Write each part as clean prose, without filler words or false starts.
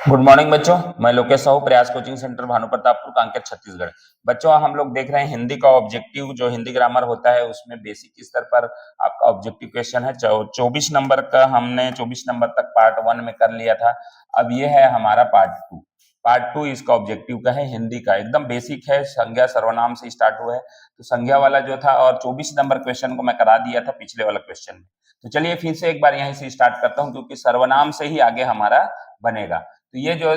Good morning बच्चों। मैं लोकेश साहू, प्रयास कोचिंग सेंटर भानु प्रतापपुर, कांकेर, छत्तीसगढ़। बच्चों, हम लोग देख रहे हैं हिंदी का ऑब्जेक्टिव जो हिंदी ग्रामर होता है उसमें बेसिक स्तर पर आपका ऑब्जेक्टिव क्वेश्चन है। 24 नंबर का हमने 24 नंबर तक पार्ट 1 में कर लिया था। अब ये है हमारा पार्ट 2। पार्ट 2 इसका ऑब्जेक्टिव का है, हिंदी का, एकदम बेसिक है, संज्ञा सर्वनाम से स्टार्ट हुआ है। तो संज्ञा वाला जो था और 24 नंबर क्वेश्चन को मैं करा दिया था पिछले वाला क्वेश्चन में। तो चलिए फिर से एक बार यहीं से स्टार्ट करता हूँ, क्योंकि सर्वनाम से ही आगे हमारा बनेगा। तो ये जो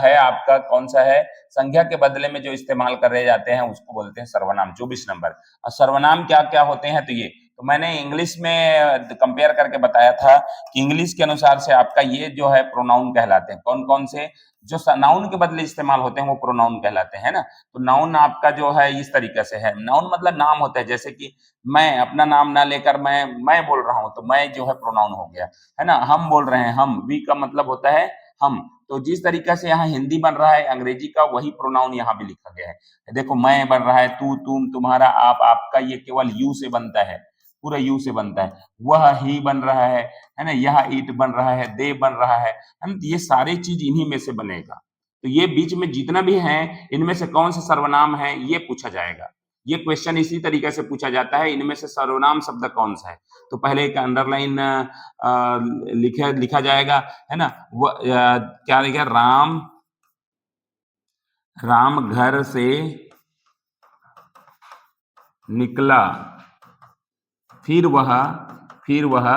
है आपका कौन सा है, संज्ञा के बदले में जो इस्तेमाल करे जाते हैं उसको बोलते हैं सर्वनाम। 24 नंबर। और सर्वनाम क्या क्या होते हैं, तो मैंने इंग्लिश में कंपेयर करके बताया था कि इंग्लिश के अनुसार से आपका ये जो है प्रोनाउन कहलाते हैं। कौन कौन से जो नाउन के बदले इस्तेमाल होते हैं वो प्रोनाउन कहलाते हैं ना। तो नाउन आपका जो है इस तरीके से है, नाउन मतलब नाम होता है। जैसे कि मैं अपना नाम ना लेकर मैं बोल रहा हूं, तो मैं जो है प्रोनाउन हो गया, है ना। हम बोल रहे हैं, हम, वी का मतलब होता है हम। तो जिस तरीके से यहाँ हिंदी बन रहा है अंग्रेजी का, वही प्रोनाउन यहाँ भी लिखा गया है। देखो, मैं बन रहा है, तू, तुम, तुम्हारा, आप, आपका, ये केवल यू से बनता है, पूरा यू से बनता है। वह, ही बन रहा है ना। यह, ईट बन रहा है, दे बन रहा है ना। ये सारी चीज इन्हीं में से बनेगा। तो ये बीच में जितना भी है, इनमें से कौन सा सर्वनाम है ये पूछा जाएगा। ये क्वेश्चन इसी तरीके से पूछा जाता है, इनमें से सर्वनाम शब्द कौन सा है। तो पहले एक अंडरलाइन लिखा जाएगा, है ना। क्या लिखा, राम, राम घर से निकला, फिर वह फिर वह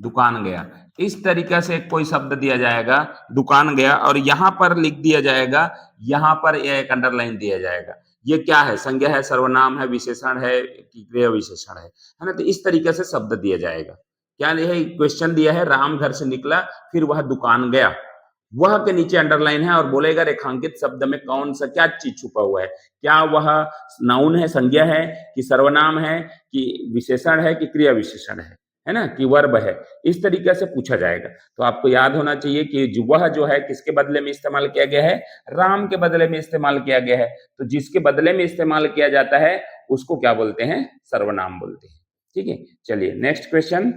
दुकान गया। इस तरीके से कोई शब्द दिया जाएगा, दुकान गया, और यहां पर लिख दिया जाएगा, यहां पर एक अंडरलाइन दिया जाएगा। ये क्या है, संज्ञा है, सर्वनाम है, विशेषण है, क्रिया विशेषण है ना। तो इस तरीके से शब्द दिया जाएगा। क्या है, क्वेश्चन दिया है, राम घर से निकला फिर वह दुकान गया, वह के नीचे अंडरलाइन है और बोलेगा रेखांकित शब्द में कौन सा क्या चीज छुपा हुआ है। क्या वह नाउन है, संज्ञा है, कि सर्वनाम है, कि विशेषण है, कि क्रिया विशेषण है ना, कि वर्ब है। इस तरीके से पूछा जाएगा। तो आपको याद होना चाहिए कि वह जो है किसके बदले में इस्तेमाल किया गया है, राम के बदले में इस्तेमाल किया गया है। तो जिसके बदले में इस्तेमाल किया जाता है उसको क्या बोलते हैं, सर्वनाम बोलते हैं। ठीक है, चलिए नेक्स्ट क्वेश्चन।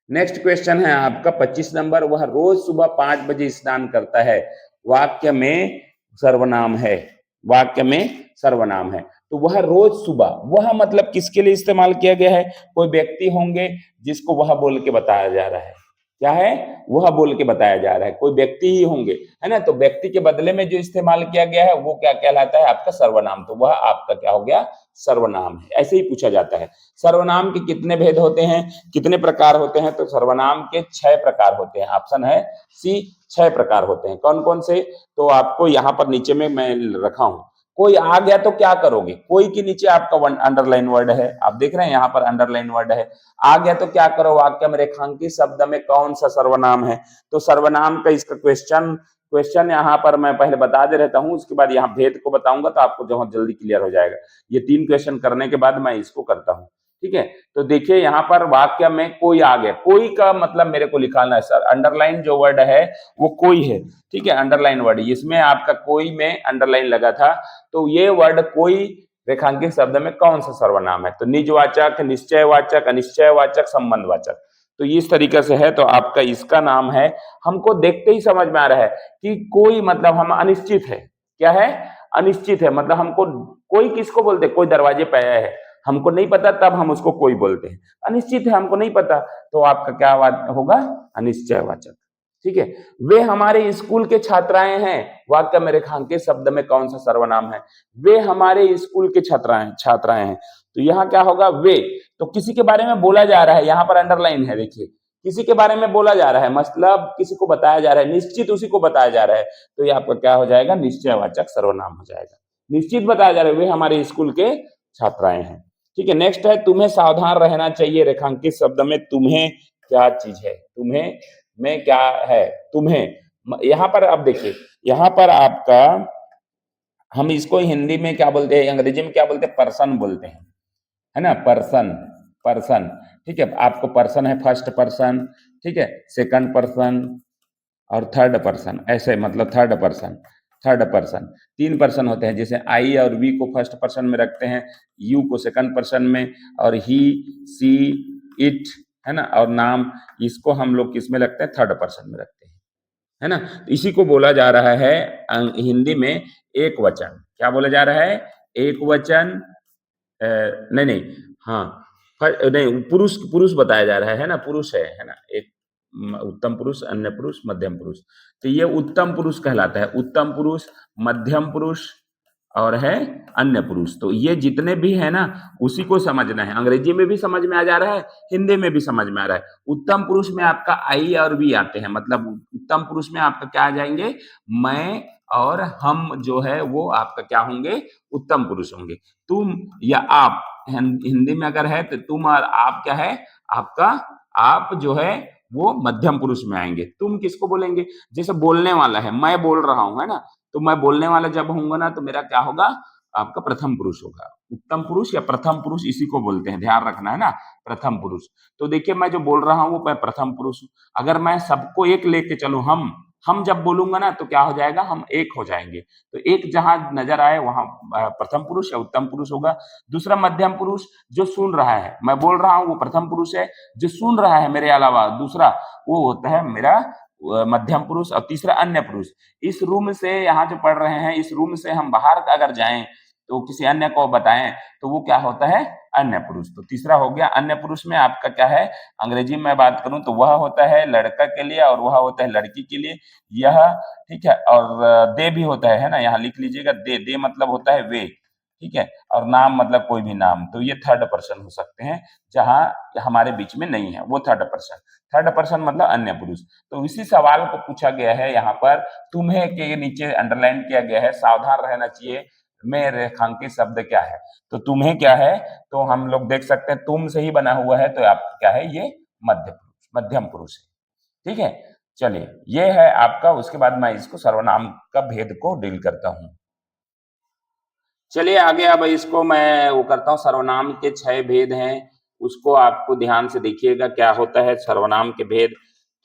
नेक्स्ट क्वेश्चन है आपका 25 नंबर। वह रोज सुबह 5 बजे स्नान करता है, वाक्य में सर्वनाम है, वाक्य में सर्वनाम है। तो वह रोज सुबह, वह मतलब किसके लिए इस्तेमाल किया गया है, कोई व्यक्ति होंगे जिसको वह बोल के बताया जा रहा है। क्या है, वह बोल के बताया जा रहा है, कोई व्यक्ति ही होंगे, है ना। तो व्यक्ति के बदले में जो इस्तेमाल किया गया है वो क्या कहलाता है, आपका सर्वनाम। तो वह आपका क्या हो गया, सर्वनाम है। ऐसे ही पूछा जाता है। सर्वनाम के कितने भेद होते हैं, कितने प्रकार होते हैं, तो सर्वनाम के 6 प्रकार होते हैं। ऑप्शन है सी, 6 प्रकार होते हैं। कौन कौन से, तो आपको यहाँ पर नीचे में मैं रखा हूं। कोई आ गया तो क्या करोगे, कोई के नीचे आपका अंडरलाइन वर्ड है, आप देख रहे हैं यहाँ पर अंडरलाइन वर्ड है। आ गया तो क्या करो, वाक्य में रेखांकित शब्द में कौन सा सर्वनाम है। तो सर्वनाम का इसका क्वेश्चन यहाँ पर मैं पहले बता दे रहता हूँ, उसके बाद यहाँ भेद को बताऊंगा तो आपको जो जल्दी क्लियर हो जाएगा। ये 3 क्वेश्चन करने के बाद मैं इसको करता हूँ। ठीक है, तो देखिए यहाँ पर वाक्य में कोई आ गया, कोई का मतलब मेरे को निकालना है सर। अंडरलाइन जो वर्ड है वो कोई है, ठीक है, अंडरलाइन वर्ड। इसमें आपका कोई में अंडरलाइन लगा था, तो ये वर्ड कोई रेखांकित शब्द में कौन सा सर्वनाम है। तो निजवाचक, निश्चयवाचक, अनिश्चयवाचक, संबंधवाचक। तो इस तरीके से है, तो आपका इसका नाम है, हमको देखते ही समझ में आ रहा है कि कोई मतलब हम अनिश्चित है। क्या है, अनिश्चित है, मतलब हमको कोई किसको बोलते, कोई दरवाजे पे आया है, हमको नहीं पता तब हम उसको कोई बोलते हैं। अनिश्चित है, हमको नहीं पता, तो आपका क्या होगा, अनिश्चयवाचक। ठीक है, वे हमारे स्कूल के छात्राएं हैं, वाक्य में रेखांकित शब्द में कौन सा सर्वनाम है, वे हमारे स्कूल के छात्राएं हैं। तो यहाँ क्या होगा, वे, तो किसी के बारे में बोला जा रहा है, यहाँ पर अंडरलाइन है, देखिए किसी के बारे में बोला जा रहा है, मतलब किसी को बताया जा रहा है, निश्चित उसी को बताया जा रहा है। तो ये आपका क्या हो जाएगा, निश्चयवाचक सर्वनाम हो जाएगा। निश्चित बताया जा रहा है, वे हमारे स्कूल के छात्राएं हैं। ठीक है, नेक्स्ट है, तुम्हें सावधान रहना चाहिए, रेखांकित शब्द में तुम्हें क्या चीज है, तुम्हें में क्या है, तुम्हें। यहाँ पर अब देखिए, यहाँ पर आपका, हम इसको हिंदी में क्या बोलते हैं, अंग्रेजी में क्या बोलते हैं, पर्सन बोलते हैं, है ना, पर्सन, पर्सन। ठीक है, आपको पर्सन है, फर्स्ट पर्सन, ठीक है, सेकंड पर्सन और थर्ड पर्सन, ऐसे मतलब third person, third person. 3 person होते हैं, जैसे आई और वी को फर्स्ट पर्सन में रखते हैं, यू को सेकंड पर्सन में, और ही, सी, इट, है ना, और नाम, इसको हम लोग किस में रखते हैं, थर्ड पर्सन में रखते हैं। है ना? तो इसी को बोला जा रहा है हिंदी में एक वचन। क्या बोला जा रहा है? एक वचन। नहीं नहीं, हाँ, नहीं, पुरुष पुरुष बताया जा रहा है ना, पुरुष है ना? एक उत्तम पुरुष, अन्य पुरुष, मध्यम पुरुष। तो ये उत्तम पुरुष कहलाता है। उत्तम पुरुष, मध्यम पुरुष और है अन्य पुरुष। तो ये जितने भी है ना, उसी को समझना है। अंग्रेजी में भी समझ में आ जा रहा है, हिंदी में भी समझ में आ रहा है। उत्तम पुरुष में आपका आई और वी आते हैं, मतलब उत्तम पुरुष में आपका क्या आ जाएंगे? मैं और हम जो है वो आपका क्या होंगे? उत्तम पुरुष होंगे। तुम या आप, हिंदी में अगर है तो तुम और आप क्या है? आपका आप जो है वो मध्यम पुरुष में आएंगे। तुम किसको बोलेंगे? जैसे बोलने वाला है, मैं बोल रहा हूं, है ना? तो मैं बोलने वाला जब होऊंगा ना, तो मेरा क्या होगा? आपका प्रथम पुरुष होगा। उत्तम पुरुष या प्रथम पुरुष इसी को बोलते हैं, ध्यान रखना है ना, प्रथम पुरुष। तो देखिए मैं जो बोल रहा हूं वो मैं प्रथम पुरुष हूं। अगर मैं सबको एक लेके चलूं, हम जब बोलूंगा ना तो क्या हो जाएगा? हम एक हो जाएंगे। तो एक जहां नजर आए वहां प्रथम पुरुष या उत्तम पुरुष होगा। दूसरा मध्यम पुरुष, जो सुन रहा है, मैं बोल रहा हूं वो प्रथम पुरुष है। जो सुन रहा है मेरे अलावा दूसरा, वो होता है मेरा मध्यम पुरुष। और तीसरा अन्य पुरुष। इस रूम से, यहाँ जो पढ़ रहे हैं, इस रूम से हम बाहर अगर जाएं तो किसी अन्य को बताएं तो वो क्या होता है? अन्य पुरुष। तो तीसरा हो गया। अन्य पुरुष में आपका क्या है? अंग्रेजी में बात करूं तो वह होता है लड़का के लिए और वह होता है लड़की के लिए। यह ठीक है। और दे भी होता है ना, यहाँ लिख लीजिएगा। दे दे मतलब होता है वे, ठीक है। और नाम मतलब कोई भी नाम। तो ये थर्ड पर्सन हो सकते हैं, जहां हमारे बीच में नहीं है वो थर्ड पर्सन। थर्ड पर्सन मतलब अन्य पुरुष। तो इसी सवाल को पूछा गया है यहाँ पर। तुम्हें के नीचे अंडरलाइन किया गया है, सावधान रहना चाहिए में रेखांकित शब्द क्या है। तो तुम्हें क्या है? तो हम लोग देख सकते हैं तुम से ही बना हुआ है, तो आप क्या है? ये मध्य पुरुष, मध्यम पुरुष है। ठीक है, चलिए ये है आपका। उसके बाद मैं इसको सर्वनाम का भेद को डील करता हूं। चलिए आगे, अब इसको मैं वो करता हूँ। सर्वनाम के 6 भेद हैं, उसको आपको ध्यान से देखिएगा क्या होता है सर्वनाम के भेद।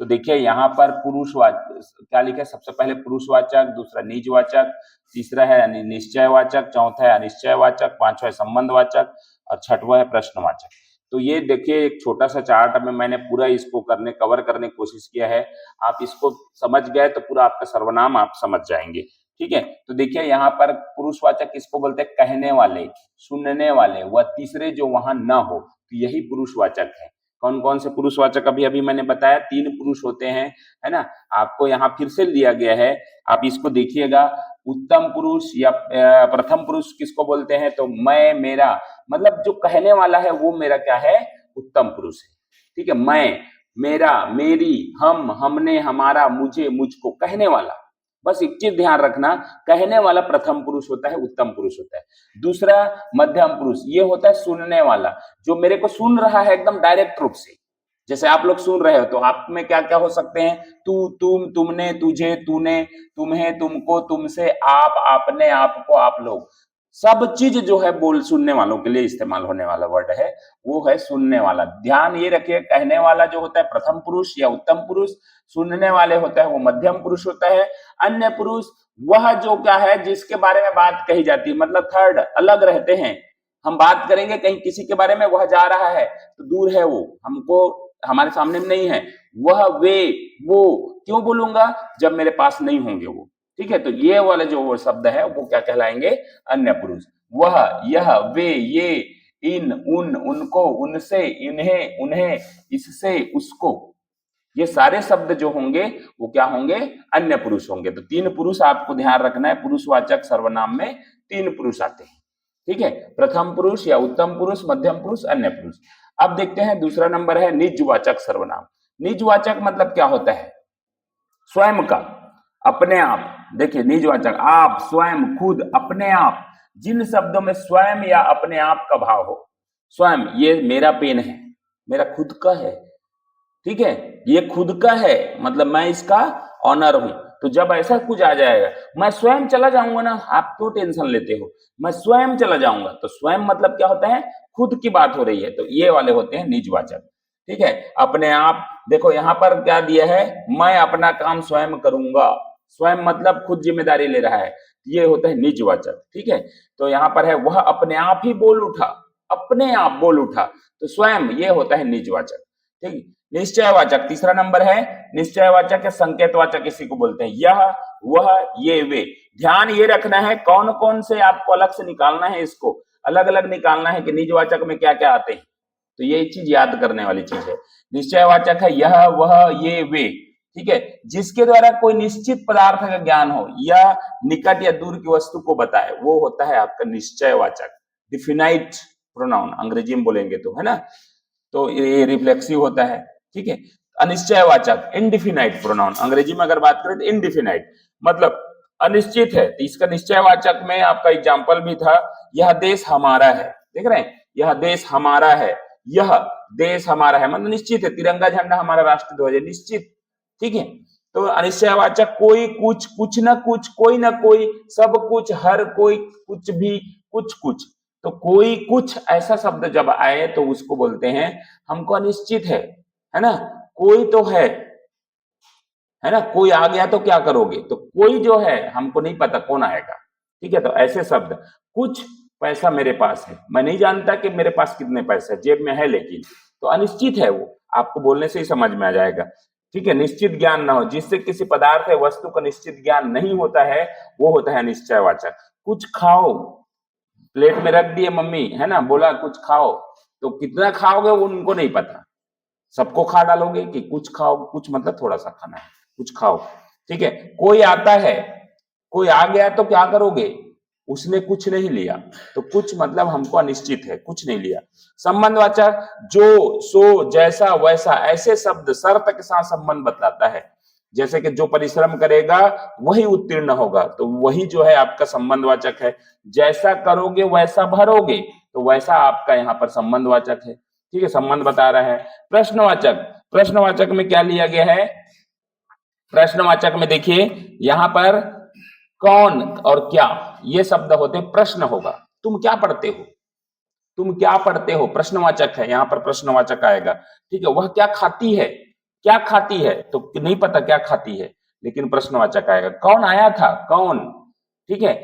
तो देखिए यहाँ पर पुरुषवाचक क्या लिखा है? सबसे पहले पुरुषवाचक, दूसरा निजवाचक, तीसरा है निश्चयवाचक, चौथा है अनिश्चयवाचक, पांचवा है संबंधवाचक और छठवा है प्रश्नवाचक। तो ये देखिए एक छोटा सा चार्ट में मैंने पूरा इसको कवर करने की कोशिश किया है। आप इसको समझ गए तो पूरा आपका सर्वनाम आप समझ जाएंगे। ठीक है, तो देखिए यहाँ पर पुरुषवाचक किसको बोलते हैं? कहने वाले, सुनने वाले, वह तीसरे जो वहां न हो, तो यही पुरुषवाचक है। कौन कौन से पुरुषवाचक? अभी अभी मैंने बताया 3 पुरुष होते हैं, है ना? आपको यहाँ फिर से दिया गया है, आप इसको देखिएगा। उत्तम पुरुष या प्रथम पुरुष किसको बोलते हैं? तो मैं, मेरा, मतलब जो कहने वाला है वो मेरा क्या है? उत्तम पुरुष है। ठीक है, मैं, मेरा, मेरी, हम, हमने, हमारा, मुझे, मुझको, कहने वाला। बस एक चीज ध्यान रखना, कहने वाला प्रथम पुरुष होता है, उत्तम पुरुष होता है। दूसरा मध्यम पुरुष, ये होता है सुनने वाला, जो मेरे को सुन रहा है एकदम डायरेक्ट रूप से। जैसे आप लोग सुन रहे हो तो आप में क्या क्या हो सकते हैं? तू, तुम, तुमने, तुझे, तूने, तुम्हें, तुमको, तुमसे, आप, आपने, आपको, आप लोग। सब चीज जो है बोल सुनने वालों के लिए इस्तेमाल होने वाला वर्ड है, वो है सुनने वाला। ध्यान ये रखिए, कहने वाला जो होता है प्रथम पुरुष या उत्तम पुरुष, सुनने वाले होता है वो मध्यम पुरुष होता है। अन्य पुरुष वह जो क्या है? जिसके बारे में बात कही जाती है, मतलब थर्ड, अलग रहते हैं। हम बात करेंगे कहीं किसी के बारे में, वह जा रहा है तो दूर है, वो हमको हमारे सामने में नहीं है। वह, वे, वो क्यों बोलूंगा? जब मेरे पास नहीं होंगे वो। ठीक है, तो ये वाले जो वो शब्द है वो क्या कहलाएंगे? अन्य पुरुष। वह, यह, वे, ये, इन, उन, उनको, उनसे, इन्हें, उन्हें, इससे, उसको, ये सारे शब्द जो होंगे वो क्या होंगे? अन्य पुरुष होंगे। तो 3 पुरुष आपको ध्यान रखना है, पुरुषवाचक सर्वनाम में 3 पुरुष आते हैं। ठीक है, प्रथम पुरुष या उत्तम पुरुष, मध्यम पुरुष, अन्य पुरुष। अब देखते हैं दूसरा नंबर है निजवाचक सर्वनाम। निजवाचक मतलब क्या होता है? स्वयं का, अपने आप। देखिए निजवाचक, आप, स्वयं, खुद, अपने आप। जिन शब्दों में स्वयं या अपने आप का भाव हो। स्वयं, ये मेरा पेन है, मेरा खुद का है। ठीक है, ये खुद का है, मतलब मैं इसका ऑनर हूं। तो जब ऐसा कुछ आ जाएगा, मैं स्वयं चला जाऊंगा ना, आप क्यों टेंशन लेते हो? मैं स्वयं चला जाऊंगा, तो स्वयं मतलब क्या होता है? खुद की बात हो रही है, तो ये वाले होते हैं निजवाचक। ठीक है, अपने आप। देखो यहाँ पर क्या दिया है? मैं अपना काम स्वयं करूंगा। स्वयं मतलब खुद जिम्मेदारी ले रहा है, ये होता है निजवाचक। ठीक है, तो यहाँ पर है वह अपने आप ही बोल उठा, अपने आप बोल उठा, तो स्वयं ये होता है निजवाचक। ठीक। निश्चयवाचक तीसरा नंबर है, निश्चयवाचक या संकेतवाचक इसी को बोलते हैं। यह, वह, ये, वे। ध्यान ये रखना है कौन कौन से आपको अलग से निकालना है, इसको अलग अलग निकालना है कि निजवाचक में क्या क्या आते हैं। तो ये चीज याद करने वाली चीज है। निश्चयवाचक है यह, वह, ये, वे, ठीक है, जिसके द्वारा कोई निश्चित पदार्थ का ज्ञान हो या निकट या दूर की वस्तु को बताए, वो होता है आपका निश्चयवाचक। डिफिनाइट प्रोनाउन अंग्रेजी में बोलेंगे तो, है ना, तो ये रिफ्लेक्सिव होता है, ठीक है। अनिश्चयवाचक इंडिफिनाइट प्रोनाउन, अंग्रेजी में अगर बात करें तो इंडिफिनाइट मतलब अनिश्चित है। तो इसका निश्चयवाचक में आपका एग्जाम्पल भी था, यह देश हमारा है, देख रहे हैं, यह देश हमारा है, यह देश हमारा है मतलब निश्चित है, तिरंगा झंडा हमारा राष्ट्र ध्वज है, निश्चित, ठीक है। तो अनिश्चयवाचक कोई, कुछ, कुछ न कुछ, कोई ना कोई, सब कुछ, हर कोई, कुछ भी, कुछ कुछ। तो कोई कुछ ऐसा शब्द जब आए तो उसको बोलते हैं हमको अनिश्चित है ना, कोई तो है ना, कोई आ गया तो क्या करोगे, तो कोई जो है हमको नहीं पता कौन आएगा, ठीक है। तो ऐसे शब्द, कुछ पैसा मेरे पास है, मैं नहीं जानता कि मेरे पास कितने पैसे, जेब में है लेकिन, तो अनिश्चित है वो, आपको बोलने से ही समझ में आ जाएगा, ठीक है। निश्चित ज्ञान ना हो, जिससे किसी पदार्थ या वस्तु का निश्चित ज्ञान नहीं होता है, वो होता है निश्चयवाचक। कुछ खाओ, प्लेट में रख दिए मम्मी, है ना, बोला कुछ खाओ, तो कितना खाओगे वो उनको नहीं पता, सबको खा डालोगे कि कुछ खाओ, कुछ मतलब थोड़ा सा खाना है, कुछ खाओ, ठीक है। कोई आता है, कोई आ गया तो क्या करोगे, उसने कुछ नहीं लिया, तो कुछ मतलब हमको अनिश्चित है, कुछ नहीं लिया। संबंधवाचक जो, सो, जैसा, वैसा, ऐसे शब्द शर्त के साथ संबंध बतलाता है, जैसे कि जो परिश्रम करेगा वही उत्तीर्ण होगा, तो वही जो है आपका संबंधवाचक है। जैसा करोगे वैसा भरोगे, तो वैसा आपका यहाँ पर संबंधवाचक है, ठीक है, संबंध बता रहा है। प्रश्नवाचक, प्रश्नवाचक में क्या लिया गया है, प्रश्नवाचक में देखिए यहां पर कौन और क्या ये शब्द होते, प्रश्न होगा, तुम क्या पढ़ते हो, तुम क्या पढ़ते हो, प्रश्नवाचक है, यहां पर प्रश्नवाचक आएगा, ठीक है। वह क्या खाती है, क्या खाती है, तो नहीं पता क्या खाती है, लेकिन प्रश्नवाचक आएगा। कौन आया था, कौन, ठीक है।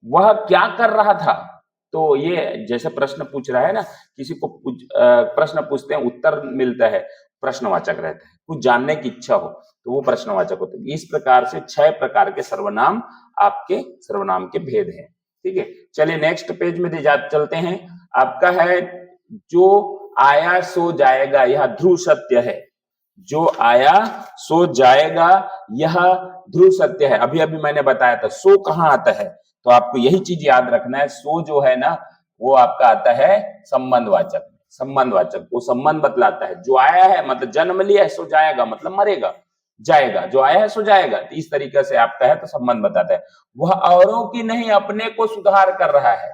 वह क्या कर रहा था, तो ये जैसे प्रश्न पूछ रहा है ना, किसी को प्रश्न पूछते हैं उत्तर मिलता है, प्रश्नवाचक रहता है। कुछ जानने की इच्छा हो तो वो प्रश्नवाचक होते हैं। इस प्रकार से 6 प्रकार के सर्वनाम आपके सर्वनाम के भेद हैं, ठीक है। चलिए नेक्स्ट पेज में चलते हैं। आपका है जो आया सो जाएगा, यह ध्रुव सत्य है, जो आया सो जाएगा यह ध्रुव सत्य है। अभी अभी मैंने बताया था सो कहाँ आता है, तो आपको यही चीज याद रखना है, सो जो है ना वो आपका आता है संबंधवाचक, संबंधवाचक वो संबंध बतलाता है। जो आया है मतलब जन्म लिया है, सो जाएगा मतलब मरेगा, जाएगा, जो आया है सो जाएगा, तो इस तरीके से आपका है तो संबंध बताता है। वह औरों की नहीं अपने को सुधार कर रहा है,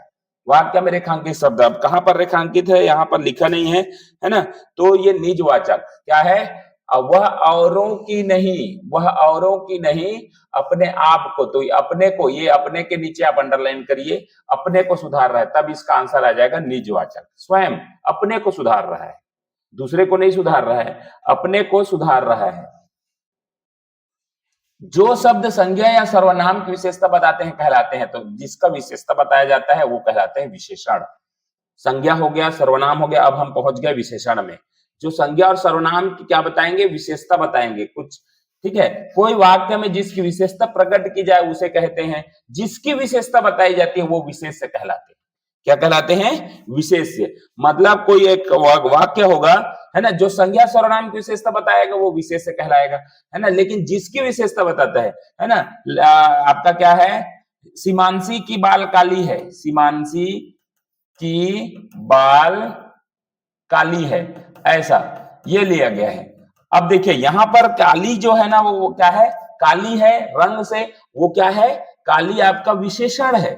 वाक्य में रेखांकित शब्द, अब कहां पर रेखांकित है, यहां पर लिखा नहीं है ना, तो ये निजवाचक क्या है, वह औरों की नहीं, वह औरों की नहीं अपने आप को, तो अपने को, ये अपने के नीचे आप अंडरलाइन करिए, अपने को सुधार रहा है, तब इसका आंसर आ जाएगा निजवाचक। स्वयं अपने को सुधार रहा है, दूसरे को नहीं सुधार रहा है, अपने को सुधार रहा है। जो शब्द संज्ञा या सर्वनाम की विशेषता बताते हैं कहलाते हैं, तो जिसका विशेषता बताया जाता है वो कहलाते हैं विशेषण। संज्ञा हो गया, सर्वनाम हो गया, अब हम पहुंच गए विशेषण में। जो संज्ञा और सर्वनाम की क्या बताएंगे, विशेषता बताएंगे कुछ, ठीक है। कोई वाक्य में जिसकी विशेषता प्रकट की जाए उसे कहते हैं, जिसकी विशेषता बताई जाती है वो विशेष्य कहलाते हैं। क्या कहलाते हैं, विशेष्य। मतलब कोई एक वाक्य होगा, है ना, जो संज्ञा सर्वनाम की विशेषता बताएगा वो विशेष्य कहलाएगा, है ना, लेकिन जिसकी विशेषता बताता है ना, आपका क्या है, सीमांशी की बाल काली है, सीमांशी की बाल काली है, ऐसा ये लिया गया है। अब देखिए यहां पर काली जो है ना वो क्या है, काली है रंग से, वो क्या है, काली आपका विशेषण है,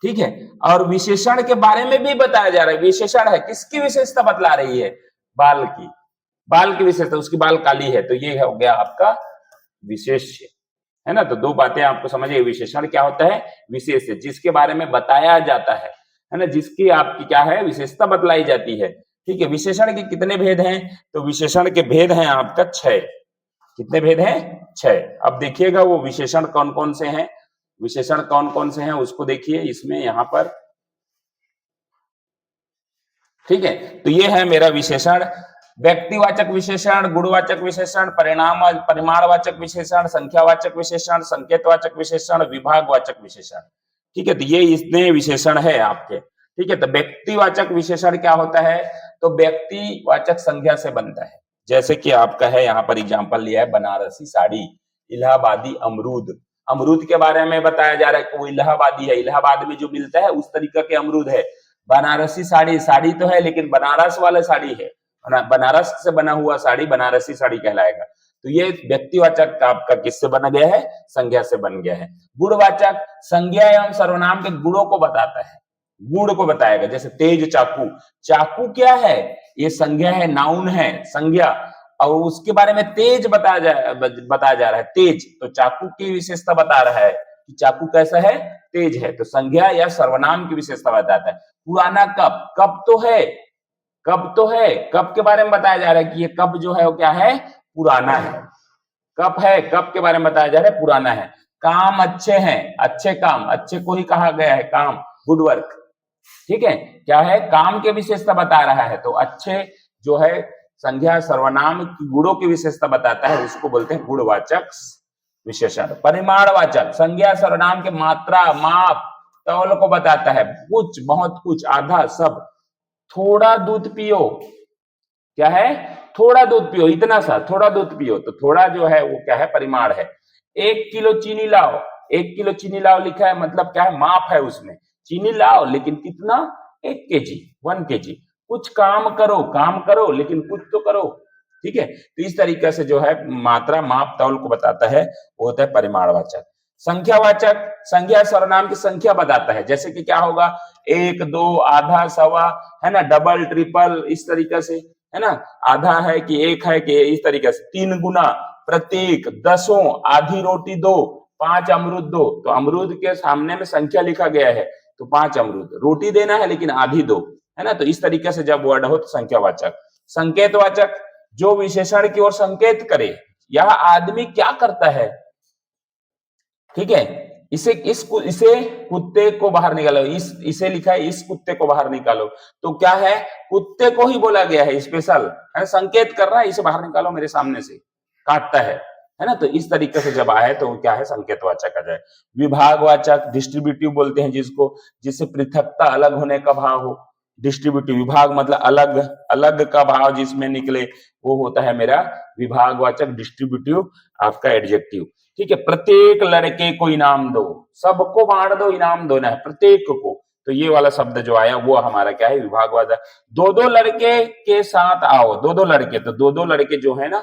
ठीक है। और विशेषण के बारे में भी बताया जा रहा है, विशेषण है, किसकी विशेषता बतला रही है, बाल की, बाल की विशेषता, उसकी बाल काली है, तो ये हो गया आपका विशेष्य, है ना। तो दो बातें आपको समझिए, विशेषण क्या होता है, विशेष्य जिसके बारे में बताया जाता है ना, जिसकी आपकी क्या है, विशेषता बतलाई जाती है, ठीक है। विशेषण के कितने भेद हैं, तो विशेषण के भेद हैं आपका 6। कितने भेद हैं, 6। अब देखिएगा वो विशेषण कौन कौन से हैं, विशेषण कौन कौन से हैं उसको देखिए इसमें यहां पर, ठीक है। तो ये है मेरा विशेषण, व्यक्तिवाचक विशेषण, गुणवाचक विशेषण, परिमाणवाचक विशेषण, संख्यावाचक विशेषण, संकेतवाचक विशेषण, विभागवाचक विशेषण। ठीक है, तो ये इतने विशेषण है आपके। ठीक है, तो व्यक्तिवाचक विशेषण क्या होता है? तो व्यक्तिवाचक संज्ञा से बनता है। जैसे कि आपका है, यहाँ पर एग्जाम्पल लिया है, बनारसी साड़ी, इलाहाबादी अमरूद। अमरूद के बारे में बताया जा रहा है कि वो इलाहाबादी है, इलाहाबाद में जो मिलता है उस तरीके के अमरूद है। बनारसी साड़ी, साड़ी तो है लेकिन बनारस वाला साड़ी है, बनारस से बना हुआ साड़ी बनारसी साड़ी कहलाएगा। तो ये व्यक्तिवाचक आपका किससे बना गया है? संज्ञा से बन गया है। गुणवाचक संज्ञा एवं सर्वनाम के गुणों को बताता है, गुण को बताएगा। जैसे तेज चाकू, चाकू क्या है? ये संज्ञा है, नाउन है, संज्ञा, और उसके बारे में तेज बताया जा रहा है, तेज, तो चाकू की विशेषता बता रहा है कि चाकू कैसा है? तेज है। तो संज्ञा या सर्वनाम की विशेषता बताता है। पुराना कप, कप तो है, कप तो है, कप के बारे में बताया जा रहा है कि ये कप जो है वो क्या है? पुराना है। कप है, कप के बारे में बताया जा रहा है पुराना है। काम अच्छे हैं, अच्छे काम, अच्छे को ही कहा गया है काम, गुड वर्क। ठीक है, क्या है? काम के विशेषता बता रहा है। तो अच्छे जो है संज्ञा सर्वनाम की गुणों की विशेषता बताता है, उसको बोलते हैं गुणवाचक विशेषण। परिमाणवाचक संज्ञा सर्वनाम के मात्रा, माप, तौल को बताता है। कुछ, बहुत कुछ, आधा, सब। थोड़ा दूध पियो, क्या है? थोड़ा दूध पियो, इतना सा, थोड़ा दूध पियो। तो थोड़ा जो है वो क्या है? परिमाण है। 1 किलो चीनी लाओ, 1 किलो चीनी लाओ लिखा है, मतलब क्या है? माप है उसमें। चीनी लाओ लेकिन कितना? 1 केजी, 1 केजी। कुछ काम करो, काम करो लेकिन कुछ तो करो। ठीक है, तो इस तरीके से जो है मात्रा, माप, तौल को बताता है, वो होता है परिमाणवाचक। संख्यावाचक संज्ञा सर्वनाम की संख्या बताता है। जैसे कि क्या होगा? 1, 2, आधा, सवा, है ना, डबल, ट्रिपल, इस तरीके से, है ना, आधा है कि 1 है कि, इस तरीके से। 3 गुना, प्रत्येक, दसों, आधी रोटी दो, 5 अमरूद दो। तो अमरूद के सामने में संख्या लिखा गया है, तो 5 अमरूद। रोटी देना है लेकिन आधी दो, है ना। तो इस तरीके से जब वर्ड हो तो संख्यावाचक। संकेतवाचक जो विशेषण की ओर संकेत करे। यह आदमी क्या करता है? ठीक है, इसे कुत्ते को बाहर निकालो, इसे लिखा है इस कुत्ते को बाहर निकालो। तो क्या है? कुत्ते को ही बोला गया है, स्पेशल है, संकेत कर रहा है, इसे बाहर निकालो मेरे सामने से, काटता है ना। तो इस तरीके से जब आए तो क्या है? संकेतवाचक आ जाए। विभागवाचक डिस्ट्रीब्यूटिव बोलते हैं जिसको, जिससे पृथकता, अलग होने का भाव हो। डिस्ट्रीब्यूटिव, विभाग मतलब अलग, अलग का भाव जिसमें निकले, वो होता है मेरा विभागवाचक, डिस्ट्रीब्यूटिव आपका एडजेक्टिव। ठीक है, प्रत्येक लड़के को इनाम दो, सबको बांट दो, इनाम दो ना, प्रत्येक को। तो ये वाला शब्द जो आया वो हमारा क्या है? विभागवाचक। 2-2 लड़के के साथ आओ, 2-2 लड़के, तो 2-2 लड़के जो है ना,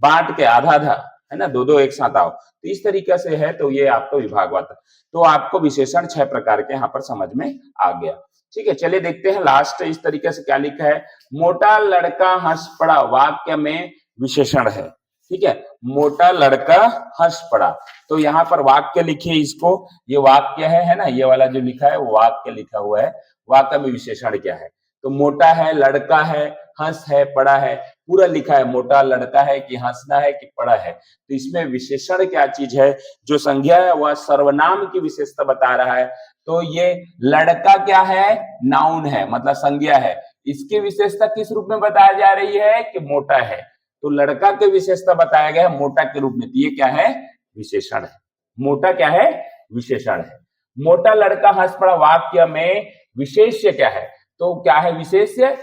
बांट के आधा आधा, है ना, 2-2 एक साथ आओ। तो इस तरीके से है, तो ये आपको विभागवाचक। तो आपको विशेषण 6 प्रकार के यहाँ पर समझ में आ गया। ठीक है, चलिए देखते हैं लास्ट इस तरीके से क्या लिखा है। मोटा लड़का हंस पड़ा, वाक्य में विशेषण है। ठीक है, मोटा लड़का हंस पड़ा, तो यहाँ पर वाक्य लिखिए इसको, ये वाक्य है ना, ये वाला जो लिखा है वो वाक्य लिखा हुआ है। वाक्य में विशेषण क्या है? तो मोटा है, लड़का है, हंस है, पड़ा है, पूरा लिखा है। मोटा लड़का है कि हंसना है कि पड़ा है। तो इसमें विशेषण क्या चीज है? जो संज्ञा है वह सर्वनाम की विशेषता बता रहा है। तो ये लड़का क्या है? नाउन है, मतलब संज्ञा है। इसकी विशेषता किस रूप में बताया जा रही है? कि मोटा है। तो लड़का की विशेषता बताया गया है मोटा के रूप में, तो ये क्या है? विशेषण है। मोटा क्या है? विशेषण है। मोटा लड़का हंस पड़ा, वाक्य में विशेष्य क्या है? तो क्या है विशेष्य?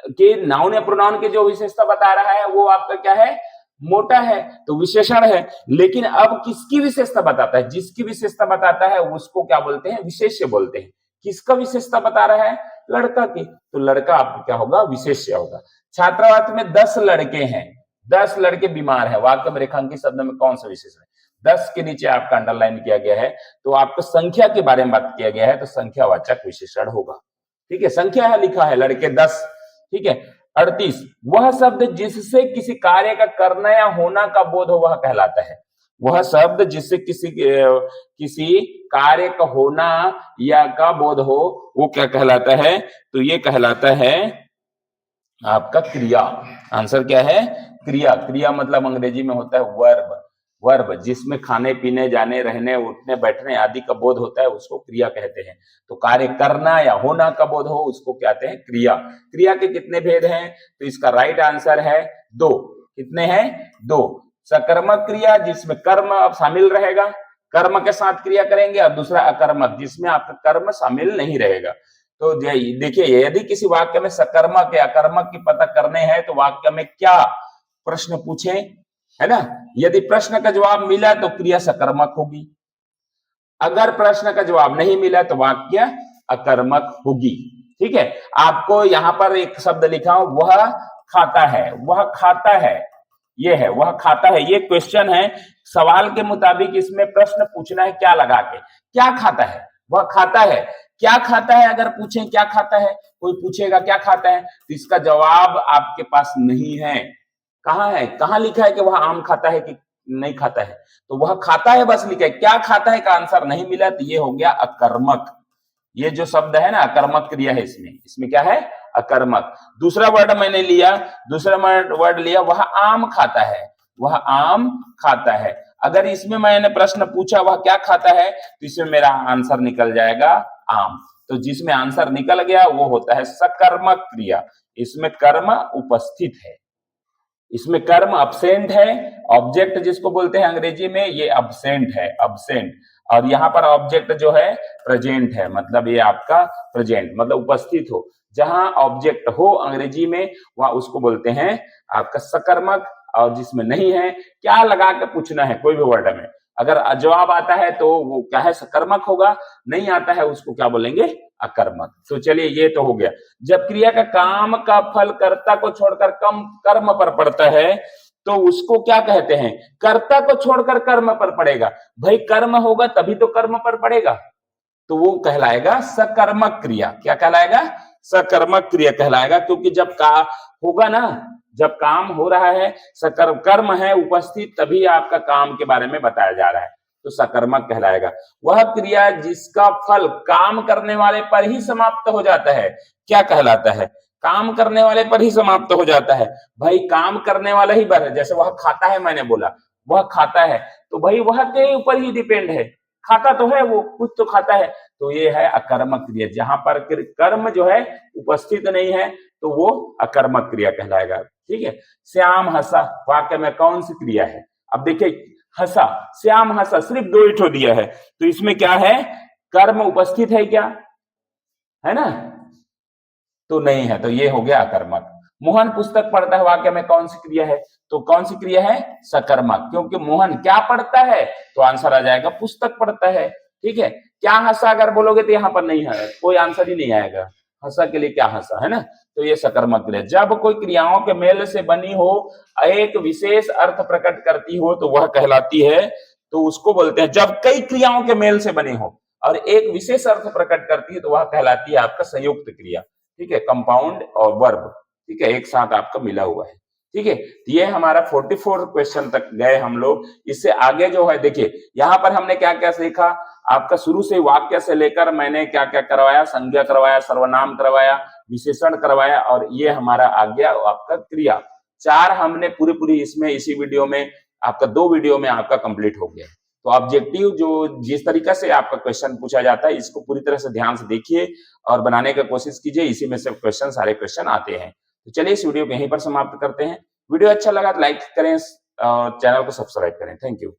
कि नाउन या प्रोनाउन की जो विशेषता बता रहा है वो आपका क्या है? मोटा है, तो विशेषण है। लेकिन अब किसकी विशेषता बताता है? जिसकी विशेषता बताता है उसको क्या बोलते हैं? विशेष्य बोलते हैं। किसका विशेषता बता रहा है? लड़का की, तो लड़का आपको क्या होगा? विशेष्य होगा। छात्रावास में 10 लड़के हैं, 10 लड़के बीमार हैं, वाक्य में रेखांकित शब्द में कौन सा विशेषण है? 10 के नीचे आपका अंडरलाइन किया गया है, तो आपको संख्या के बारे में बात किया गया है, तो संख्यावाचक विशेषण होगा। ठीक है, संख्या है, लिखा है लड़के 10। ठीक है, 38 वह शब्द जिससे किसी कार्य का करना या होना का बोध हो वह कहलाता है। वह शब्द जिससे किसी कार्य का होना या का बोध हो वो क्या कहलाता है? तो ये कहलाता है आपका क्रिया। आंसर क्या है? क्रिया। क्रिया मतलब अंग्रेजी में होता है वर्ब। वर्ब जिसमें खाने पीने, जाने, रहने, उठने, बैठने आदि का बोध होता है उसको क्रिया कहते हैं। तो कार्य करना या होना का बोध हो उसको कहते हैं क्रिया। क्रिया के कितने भेद हैं? तो इसका राइट आंसर है 2। कितने हैं? 2। सकर्मक क्रिया जिसमें कर्म अब शामिल रहेगा, कर्म के साथ क्रिया करेंगे, और दूसरा अकर्मक जिसमें आपका कर्म शामिल नहीं रहेगा। तो देखिए, यदि किसी वाक्य में सकर्मक या अकर्मक की पता करने हैं तो वाक्य में क्या प्रश्न पूछे, है ना? यदि प्रश्न का जवाब मिला तो क्रिया सकर्मक होगी, अगर प्रश्न का जवाब नहीं मिला तो वाक्य अकर्मक होगी। ठीक है, आपको यहां पर एक शब्द लिखा हूं, वह खाता है, वह खाता है, ये है वह खाता है, ये क्वेश्चन है। सवाल के मुताबिक इसमें प्रश्न पूछना है क्या लगा के, क्या खाता है, वह खाता है, क्या खाता है। अगर पूछें क्या खाता है, कोई पूछेगा क्या खाता है, तो इसका जवाब आपके पास नहीं है। कहाँ है, कहाँ लिखा है कि वह आम खाता है कि नहीं खाता है? तो वह खाता है बस लिखा है, क्या खाता है का आंसर नहीं मिला, तो ये हो गया अकर्मक। ये जो शब्द है ना अकर्मक क्रिया है, इसमें क्या है? अकर्मक। दूसरा वर्ड मैंने लिया, दूसरा वर्ड लिया, वह आम खाता है, वह आम खाता है। अगर इसमें मैंने प्रश्न पूछा वह क्या खाता है, तो इसमें मेरा आंसर निकल जाएगा आम। तो जिसमें आंसर निकल गया वो होता है सकर्मक क्रिया। इसमें कर्म उपस्थित है, इसमें कर्म अब्सेंट है, ऑब्जेक्ट जिसको बोलते हैं अंग्रेजी में ये अब्सेंट है, अब्सेंट। और यहाँ पर ऑब्जेक्ट जो है प्रेजेंट है, मतलब ये आपका प्रेजेंट मतलब उपस्थित हो। जहां ऑब्जेक्ट हो अंग्रेजी में वहां उसको बोलते हैं आपका सकर्मक, और जिसमें नहीं है क्या लगा के पूछना है कोई भी वर्ड में, अगर जवाब आता है तो वो क्या है? सकर्मक होगा, नहीं आता है उसको क्या बोलेंगे? अकर्मक। तो चलिए ये तो हो गया। जब क्रिया का काम का फल कर्ता को छोड़कर कम कर्म पर पड़ता है तो उसको क्या कहते हैं? कर्ता को छोड़कर कर्म पर पड़ेगा। भाई कर्म होगा तभी तो कर्म पर पड़ेगा, तो वो कहलाएगा सकर्मक क्रिया। क्या कहलाएगा? सकर्मक क्रिया कहलाएगा, क्योंकि जब का होगा ना, जब काम हो रहा है, कर्म है उपस्थित, तभी आपका काम के बारे में बताया जा रहा है, तो सकर्मक कहलाएगा। वह क्रिया जिसका फल काम करने वाले पर ही समाप्त हो जाता है क्या कहलाता है? काम करने वाले पर ही समाप्त हो जाता है। भाई काम करने वाला ही बर है, जैसे वह खाता है, मैंने बोला वह खाता है, तो भाई वह के ऊपर ही डिपेंड है, खाता तो है, वो कुछ तो खाता है, तो ये है अकर्मक क्रिया। जहां पर कर्म जो है उपस्थित नहीं है तो वो अकर्मक क्रिया कहलाएगा। ठीक है, श्याम हंसा वाक्य में कौन सी क्रिया है? अब देखिए, हंसा, श्याम हंसा, सिर्फ 2 ही ठो दिया है, तो इसमें क्या है? कर्म उपस्थित है क्या? है ना? तो नहीं है, तो ये हो गया अकर्मक। मोहन पुस्तक पढ़ता है वाक्य में कौन सी क्रिया है? तो कौन सी क्रिया है? सकर्मक, क्योंकि मोहन क्या पढ़ता है, तो आंसर आ जाएगा पुस्तक पढ़ता है। ठीक है, क्या हंसा अगर बोलोगे तो यहाँ पर नहीं है, कोई आंसर ही नहीं आएगा, हंसा के लिए क्या हंसा, है ना? तो ये सकर्मक क्रिया। जब कोई क्रियाओं के मेल से बनी हो, एक विशेष अर्थ प्रकट करती हो तो वह कहलाती है, तो उसको बोलते हैं जब कई क्रियाओं के मेल से बनी हो और एक विशेष अर्थ प्रकट करती है तो वह कहलाती है आपका संयुक्त क्रिया। ठीक है, कंपाउंड और वर्ब, ठीक है, एक साथ आपका मिला हुआ है। ठीक है, ये हमारा 44 क्वेश्चन तक गए हम लोग। इससे आगे जो है देखिए, यहाँ पर हमने क्या क्या सीखा, आपका शुरू से वाक्य से लेकर मैंने क्या क्या करवाया, संज्ञा करवाया, सर्वनाम करवाया, विशेषण करवाया, और ये हमारा आ गया आपका क्रिया। 4 हमने पूरी इसमें इसी वीडियो में आपका 2 वीडियो में आपका कंप्लीट हो गया। तो ऑब्जेक्टिव जो जिस तरीका से आपका क्वेश्चन पूछा जाता है इसको पूरी तरह से ध्यान से देखिए और बनाने की कोशिश कीजिए, इसी में से क्वेश्चन सारे क्वेश्चन आते हैं। तो चलिए इस वीडियो को यहीं पर समाप्त करते हैं। वीडियो अच्छा लगा तो लाइक करें, चैनल को सब्सक्राइब करें। Thank you.